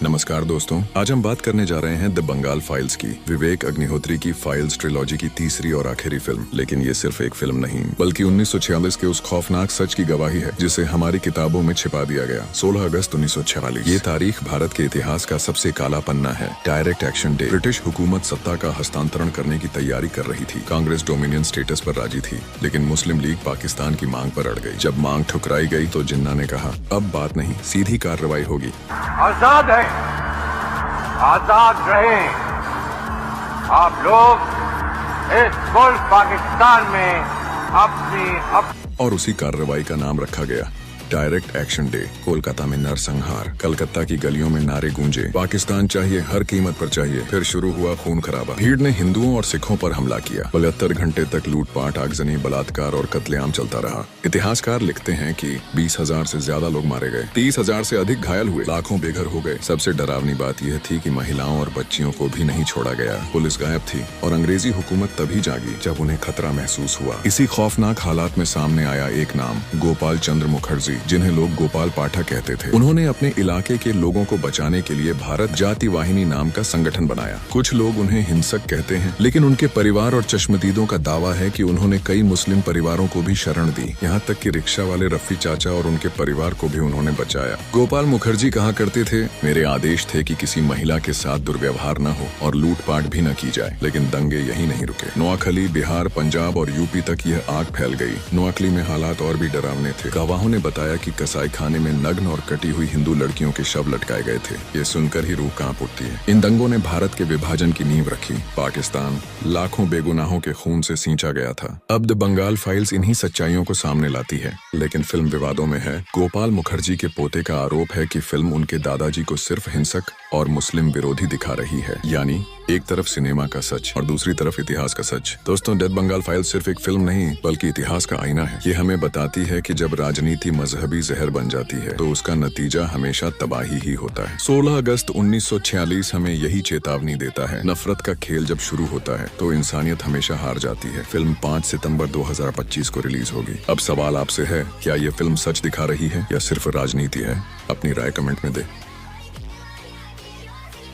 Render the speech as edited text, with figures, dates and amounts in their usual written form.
नमस्कार दोस्तों, आज हम बात करने जा रहे हैं द बंगाल फाइल्स की। विवेक अग्निहोत्री की फाइल्स ट्रिलॉजी की तीसरी और आखिरी फिल्म। लेकिन ये सिर्फ एक फिल्म नहीं, बल्कि 1946 के उस खौफनाक सच की गवाही है जिसे हमारी किताबों में छिपा दिया गया। 16 अगस्त 1946 ये तारीख भारत के इतिहास का सबसे काला पन्ना है। Direct action day. ब्रिटिश हुकूमत सत्ता का हस्तांतरण करने की तैयारी कर रही थी। कांग्रेस डोमिनियन स्टेटस पर राजी थी, लेकिन मुस्लिम लीग पाकिस्तान की मांग पर अड़ गई। जब मांग ठुकराई गई तो जिन्ना ने कहा, अब बात नहीं, सीधी कार्रवाई होगी। आजाद है, आजाद रहें। आप लोग इस मुल्क पाकिस्तान में अपनी और उसी कार्रवाई का नाम रखा गया डायरेक्ट एक्शन डे। कोलकाता में नरसंहार, कलकत्ता की गलियों में नारे गूंजे, पाकिस्तान चाहिए, हर कीमत पर चाहिए। फिर शुरू हुआ खून खराबा। भीड़ ने हिंदुओं और सिखों पर हमला किया। 72 घंटे तक लूटपाट, आगजनी, बलात्कार और कत्लेआम चलता रहा। इतिहासकार लिखते हैं कि 20,000 से ज्यादा लोग मारे गए, 30,000 से अधिक घायल हुए, लाखों बेघर हो गए। सबसे डरावनी बात यह थी कि महिलाओं और बच्चियों को भी नहीं छोड़ा गया। पुलिस गायब थी और अंग्रेजी हुकूमत तभी जागी जब उन्हें खतरा महसूस हुआ। इसी खौफनाक हालात में सामने आया एक नाम, गोपाल चंद्र मुखर्जी, जिन्हें लोग गोपाल पाठक कहते थे। उन्होंने अपने इलाके के लोगों को बचाने के लिए भारत जाति वाहिनी नाम का संगठन बनाया। कुछ लोग उन्हें हिंसक कहते हैं, लेकिन उनके परिवार और चश्मदीदों का दावा है कि उन्होंने कई मुस्लिम परिवारों को भी शरण दी। यहाँ तक कि रिक्शा वाले रफी चाचा और उनके परिवार को भी उन्होंने बचाया। गोपाल मुखर्जी कहा करते थे, मेरे आदेश थे कि किसी महिला के साथ दुर्व्यवहार न हो और लूटपाट भी न की जाए। लेकिन दंगे यही नहीं रुके। नोआखली, बिहार, पंजाब और यूपी तक यह आग फैल गई। नोआखली में हालात और भी डरावने थे। गवाहों ने बताया कि कसाई खाने में नग्न और कटी हुई हिंदू लड़कियों के शव लटकाए गए थे। ये सुनकर ही रूह कांप उठती है। इन दंगों ने भारत के विभाजन की नींव रखी। पाकिस्तान लाखों बेगुनाहों के खून से सींचा गया था। अब द बंगाल फाइल्स इन्हीं सच्चाइयों को सामने लाती है। लेकिन फिल्म विवादों में है। गोपाल मुखर्जी के पोते का आरोप है कि फिल्म उनके दादाजी को सिर्फ हिंसक और मुस्लिम विरोधी दिखा रही है। यानी एक तरफ सिनेमा का सच और दूसरी तरफ इतिहास का सच। दोस्तों, डेथ बंगाल फाइल्स सिर्फ एक फिल्म नहीं, बल्कि इतिहास का आईना है। ये हमें बताती है कि जब राजनीति मजहबी जहर बन जाती है तो उसका नतीजा हमेशा तबाही ही होता है। 16 अगस्त 1946 हमें यही चेतावनी देता है। नफरत का खेल जब शुरू होता है तो इंसानियत हमेशा हार जाती है। फिल्म 5 सितंबर 2025 को रिलीज होगी। अब सवाल आपसे है, क्या ये फिल्म सच दिखा रही है या सिर्फ राजनीति है? अपनी राय कमेंट में दे।